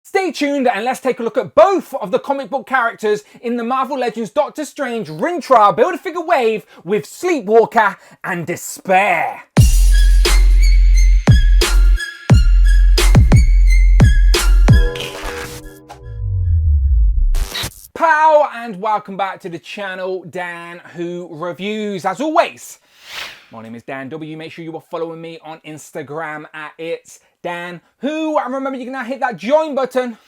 Stay tuned and let's take a look at both of the comic book characters in the Marvel Legends Doctor Strange Rintar Build-A-Figure wave with Sleepwalker and Despair. Pow and welcome back to the channel, Dan Who Reviews. As always, my name is Dan W. Make sure you are following me on Instagram at It's Dan Who. And remember, you can now hit that join button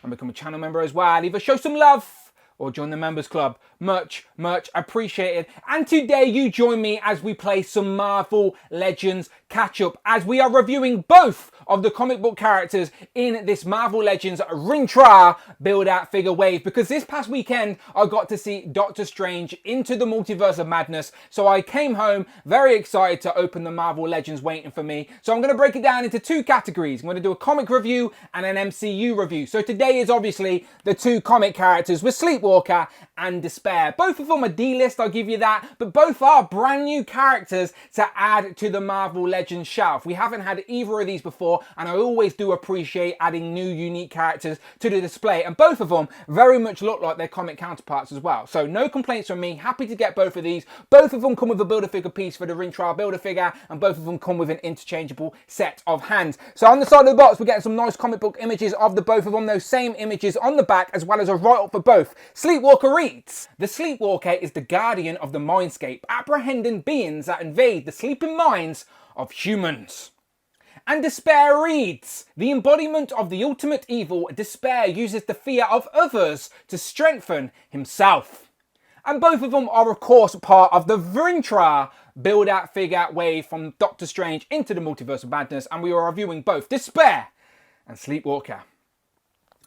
and become a channel member as well. Either show some love or join the members club. Much appreciated. And today you join me as we play some Marvel Legends catch up, as we are reviewing both of the comic book characters in this Marvel Legends Rintar build-out figure wave, because this past weekend I got to see Doctor Strange Into the Multiverse of Madness, so I came home very excited to open the Marvel Legends waiting for me. So I'm going to break it down into two categories. I'm going to do a comic review and an MCU review. So today is obviously the two comic characters with Sleepwalker and Despair. Both of them are D-list, I'll give you that, but both are brand new characters to add to the Marvel Legends shelf. We haven't had either of these before, and I always do appreciate adding new unique characters to the display, and both of them very much look like their comic counterparts as well. So no complaints from me, happy to get both of these. Both of them come with a Build-A-Figure piece for the Rintar Build-A-Figure, and both of them come with an interchangeable set of hands. So on the side of the box, we're getting some nice comic book images of the both of them, those same images on the back, as well as a write-up for both. Sleepwalker reads, "The Sleepwalker is the guardian of the Mindscape, apprehending beings that invade the sleeping minds of humans." And Despair reads, "The embodiment of the ultimate evil, Despair uses the fear of others to strengthen himself." And both of them are, of course, part of the Rintar build-out figure wave from Doctor Strange Into the Multiverse of Madness, and we are reviewing both Despair and Sleepwalker.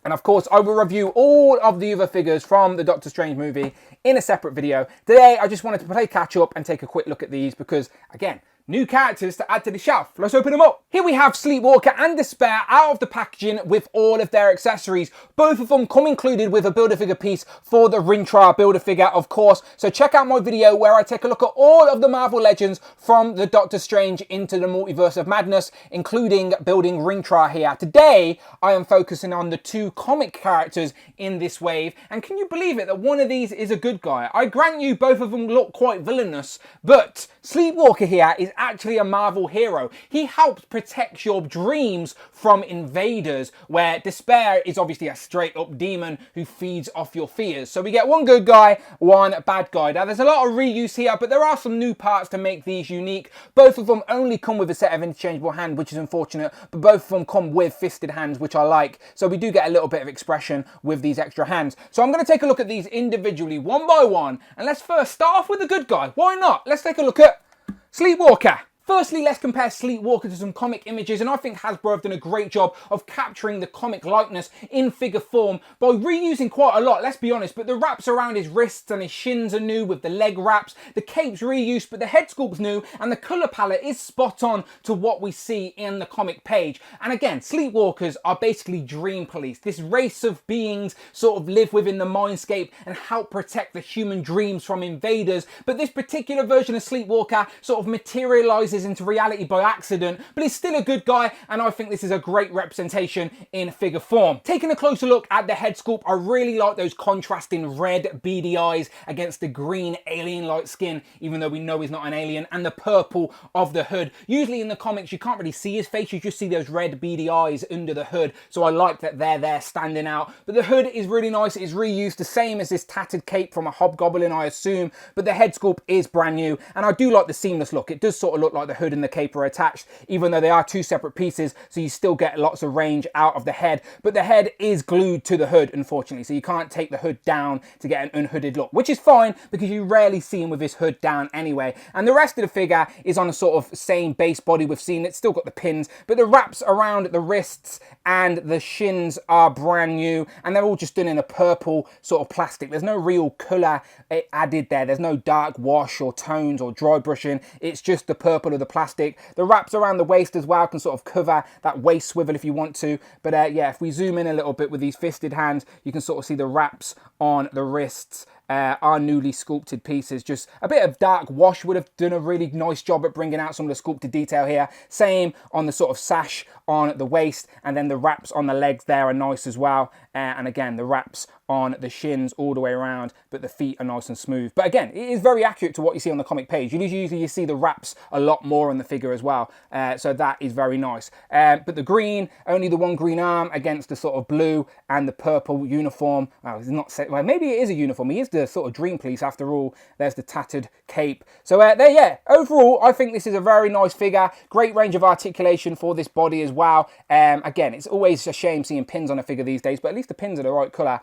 And of course, I will review all of the other figures from the Doctor Strange movie in a separate video. Today, I just wanted to play catch up and take a quick look at these because, again, new characters to add to the shelf. Let's open them up. Here we have Sleepwalker and Despair out of the packaging with all of their accessories. Both of them come included with a Build-A-Figure piece for the Rintar Build-A-Figure, of course. So check out my video where I take a look at all of the Marvel Legends from the Doctor Strange Into the Multiverse of Madness, including building Rintar here. Today, I am focusing on the two comic characters in this wave. And can you believe it that one of these is a good guy? I grant you both of them look quite villainous, but Sleepwalker here is actually a Marvel hero. He helps protect your dreams from invaders, where Despair is obviously a straight up demon who feeds off your fears. So we get one good guy, one bad guy. Now there's a lot of reuse here, but there are some new parts to make these unique. Both of them only come with a set of interchangeable hands, which is unfortunate, but both of them come with fisted hands, which I like. So we do get a little bit of expression with these extra hands. So I'm going to take a look at these individually, one by one, and let's first start off with the good guy. Why not? Let's take a look at Sleepwalker. Firstly, let's compare Sleepwalker to some comic images, and I think Hasbro have done a great job of capturing the comic likeness in figure form by reusing quite a lot, let's be honest, but the wraps around his wrists and his shins are new with the leg wraps, the cape's reused, but the head sculpt's new, and the colour palette is spot on to what we see in the comic page. And again, Sleepwalkers are basically dream police. This race of beings sort of live within the Mindscape and help protect the human dreams from invaders, but this particular version of Sleepwalker sort of materialises into reality by accident, but he's still a good guy, and I think this is a great representation in figure form. Taking a closer look at the head sculpt, I really like those contrasting red beady eyes against the green alien-like skin, even though we know he's not an alien, and the purple of the hood. Usually in the comics you can't really see his face, you just see those red beady eyes under the hood, so I like that they're there standing out. But the hood is really nice, it is reused, the same as this tattered cape from a hobgoblin, I assume, but the head sculpt is brand new, and I do like the seamless look. It does sort of look like the hood and the cape are attached, even though they are two separate pieces, so you still get lots of range out of the head, but the head is glued to the hood, unfortunately, so you can't take the hood down to get an unhooded look, which is fine because you rarely see him with his hood down anyway. And the rest of the figure is on a sort of same base body we've seen. It's still got the pins, but the wraps around the wrists and the shins are brand new, and they're all just done in a purple sort of plastic. There's no real colour added there. There's no dark wash or tones or dry brushing. It's just the purple of the plastic. The wraps around the waist as well can sort of cover that waist swivel if you want to. But yeah, if we zoom in a little bit with these fisted hands, you can sort of see the wraps on the wrists are newly sculpted pieces. Just a bit of dark wash would have done a really nice job at bringing out some of the sculpted detail here. Same on the sort of sash on the waist, and then the wraps on the legs there are nice as well. And again, the wraps on the shins all the way around, but the feet are nice and smooth. But again, it is very accurate to what you see on the comic page. Usually you see the wraps a lot more in the figure as well. So that is very nice. But the green, only the one green arm against the sort of blue and the purple uniform. It's not set, well, maybe it is a uniform. He is the sort of dream police after all. There's the tattered cape. So there, yeah, overall, I think this is a very nice figure. Great range of articulation for this body as well. Again, it's always a shame seeing pins on a figure these days, but at least the pins are the right colour.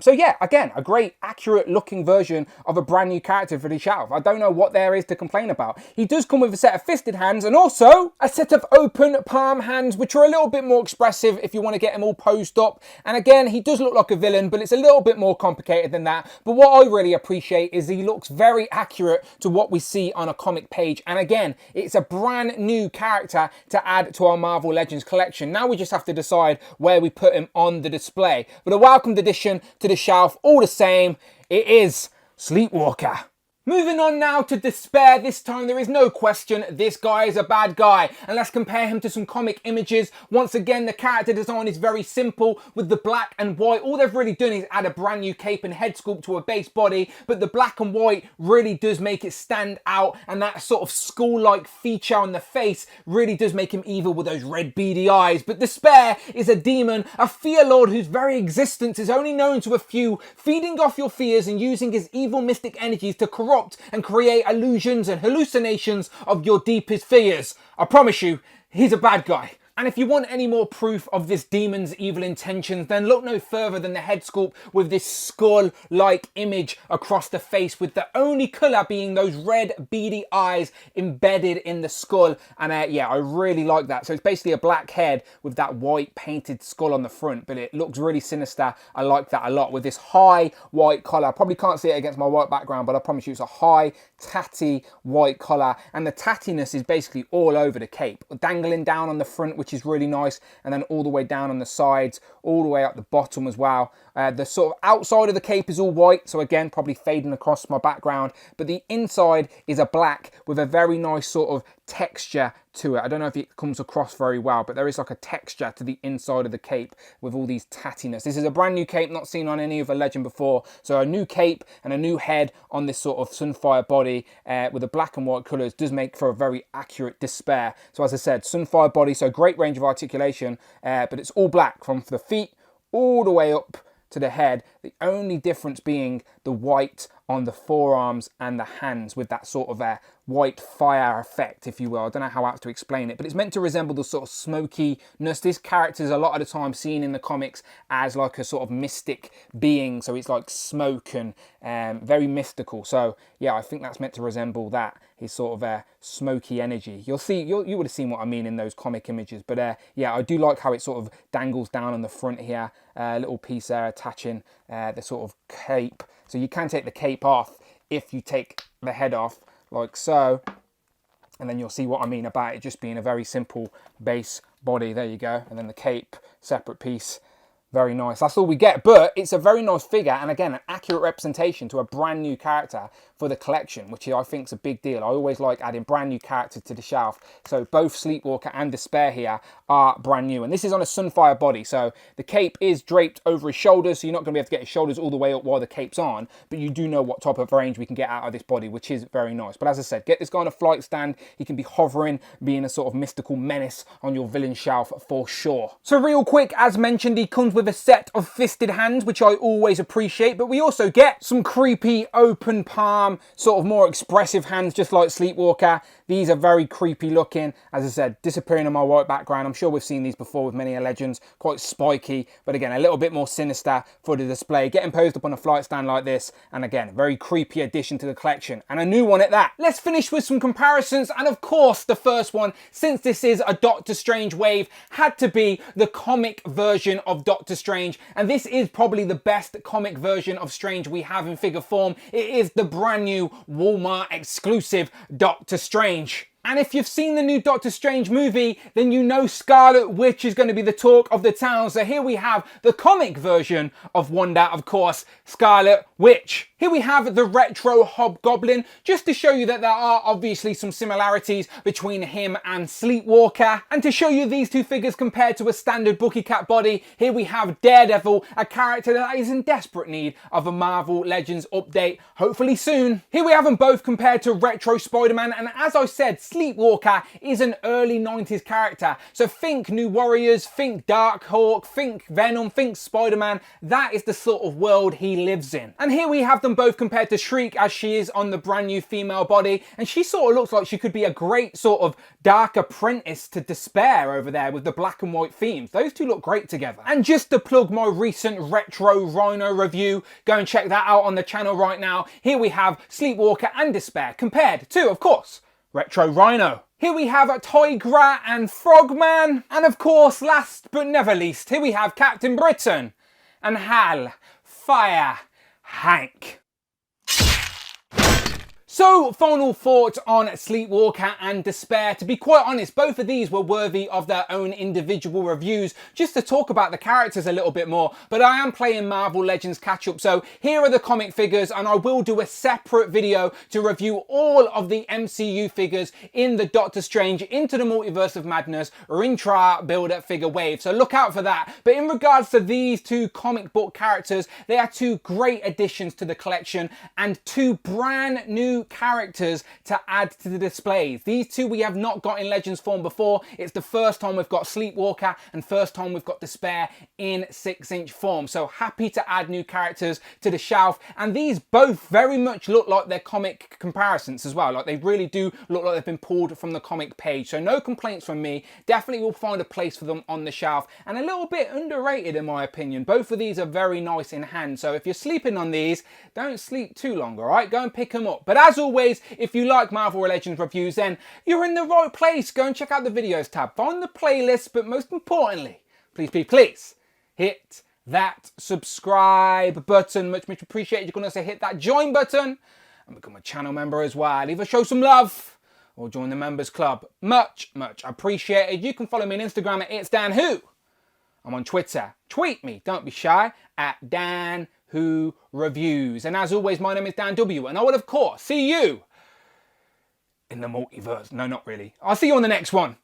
So yeah, again, a great accurate looking version of a brand new character for the shelf. I don't know what there is to complain about. He does come with a set of fisted hands and also a set of open palm hands, which are a little bit more expressive if you want to get him all posed up. And again, he does look like a villain, but it's a little bit more complicated than that. But what I really appreciate is he looks very accurate to what we see on a comic page. And again, it's a brand new character to add to our Marvel Legends collection. Now we just have to decide where we put him on the display. But a welcomed addition to the shelf all the same. It is Sleepwalker. Moving on now to Despair. This time there is no question, this guy is a bad guy. And let's compare him to some comic images. Once again, the character design is very simple with the black and white. All they've really done is add a brand new cape and head sculpt to a base body, but the black and white really does make it stand out, and that sort of skull-like feature on the face really does make him evil with those red beady eyes. But Despair is a demon, a fear lord whose very existence is only known to a few, feeding off your fears and using his evil mystic energies to corrupt and create illusions and hallucinations of your deepest fears. I promise you, he's a bad guy. And if you want any more proof of this demon's evil intentions, then look no further than the head sculpt with this skull-like image across the face, with the only colour being those red beady eyes embedded in the skull. And yeah, I really like that. So it's basically a black head with that white painted skull on the front, but it looks really sinister. I like that a lot with this high white collar. I probably can't see it against my white background, but I promise you it's a high, tatty white collar. And the tattiness is basically all over the cape, dangling down on the front, which is really nice, and then all the way down on the sides, all the way up the bottom as well. The sort of outside of the cape is all white, so again, probably fading across my background, but the inside is a black with a very nice sort of texture to it. I don't know if it comes across very well, but there is like a texture to the inside of the cape with all these tattiness. This is a brand new cape, not seen on any other Legend before. So a new cape and a new head on this sort of Sunfire body with the black and white colours does make for a very accurate Despair. So as I said, Sunfire body, so great range of articulation, but it's all black from the feet all the way up to the head. The only difference being the white on the forearms and the hands with that sort of white fire effect, if you will. I don't know how else to explain it, but it's meant to resemble the sort of smokiness. This character is a lot of the time seen in the comics as like a sort of mystic being, so it's like smoke and very mystical. So yeah, I think that's meant to resemble that, his sort of smoky energy. You'll see, you would have seen what I mean in those comic images, but yeah, I do like how it sort of dangles down on the front here, a little piece there attaching the sort of cape. So you can take the cape off if you take the head off, like so, and then you'll see what I mean about it just being a very simple base body. There you go, and then the cape, separate piece. Very nice. That's all we get, but it's a very nice figure, and again, an accurate representation to a brand new character for the collection, which I think is a big deal. I always like adding brand new characters to the shelf. So both Sleepwalker and Despair here are brand new, and this is on a Sunfire body. So the cape is draped over his shoulders, so you're not going to be able to get his shoulders all the way up while the cape's on, but you do know what type of range we can get out of this body, which is very nice. But as I said, get this guy on a flight stand. He can be hovering, being a sort of mystical menace on your villain shelf for sure. So real quick, as mentioned, he comes with a set of fisted hands, which I always appreciate, but we also get some creepy open palm, sort of more expressive hands, just like Sleepwalker. These are very creepy looking. As I said, disappearing on my white background. I'm sure we've seen these before with many Legends, quite spiky, but again, a little bit more sinister for the display. Getting posed up on a flight stand like this, and again, very creepy addition to the collection, and a new one at that. Let's finish with some comparisons, and of course, the first one, since this is a Doctor Strange wave, had to be the comic version of Doctor Strange, and this is probably the best comic version of Strange we have in figure form. It is the brand new Walmart exclusive Doctor Strange. And if you've seen the new Doctor Strange movie, then you know Scarlet Witch is going to be the talk of the town. So here we have the comic version of Wanda, of course, Scarlet Witch. Here we have the retro Hobgoblin, just to show you that there are obviously some similarities between him and Sleepwalker. And to show you these two figures compared to a standard Bookie Cat body, here we have Daredevil, a character that is in desperate need of a Marvel Legends update, hopefully soon. Here we have them both compared to retro Spider-Man, and as I said, Sleepwalker is an early 90s character. So think New Warriors, think Darkhawk, think Venom, think Spider-Man. That is the sort of world he lives in. And here we have them both compared to Shriek, as she is on the brand new female body, and she sort of looks like she could be a great sort of dark apprentice to Despair over there with the black and white themes. Those two look great together. And just to plug my recent retro Rhino review, go and check that out on the channel right now. Here we have Sleepwalker and Despair compared to, of course, retro Rhino. Here we have Tigra and Frogman, and of course, last but never least, here we have Captain Britain and Hal Fire Hank. So, final thoughts on Sleepwalker and Despair. To be quite honest, both of these were worthy of their own individual reviews, just to talk about the characters a little bit more. But I am playing Marvel Legends catch-up, so here are the comic figures, and I will do a separate video to review all of the MCU figures in the Doctor Strange Into the Multiverse of Madness Rintar build-up figure wave. So look out for that. But in regards to these two comic book characters, they are two great additions to the collection and two brand new characters to add to the displays. These two we have not got in Legends form before. It's the first time we've got Sleepwalker and first time we've got Despair in 6-inch form. So happy to add new characters to the shelf, and these both very much look like their comic comparisons as well. Like they really do look like they've been pulled from the comic page. So no complaints from me. Definitely will find a place for them on the shelf, and a little bit underrated in my opinion. Both of these are very nice in hand. So if you're sleeping on these, don't sleep too long, all right? Go and pick them up. But as always, if you like Marvel Legends reviews, then you're in the right place. Go and check out the videos tab, find the playlist, but most importantly, please hit that subscribe button. Much appreciated. You're going to say hit that join button and become a channel member as well. Either show some love or join the members club. Much appreciated. You can follow me on Instagram at It's Dan Who. I'm on Twitter. Tweet me, don't be shy, at Dan Who Reviews. And as always, my name is Dan W, and I will of course see you in the multiverse. No, not really. I'll see you on the next one.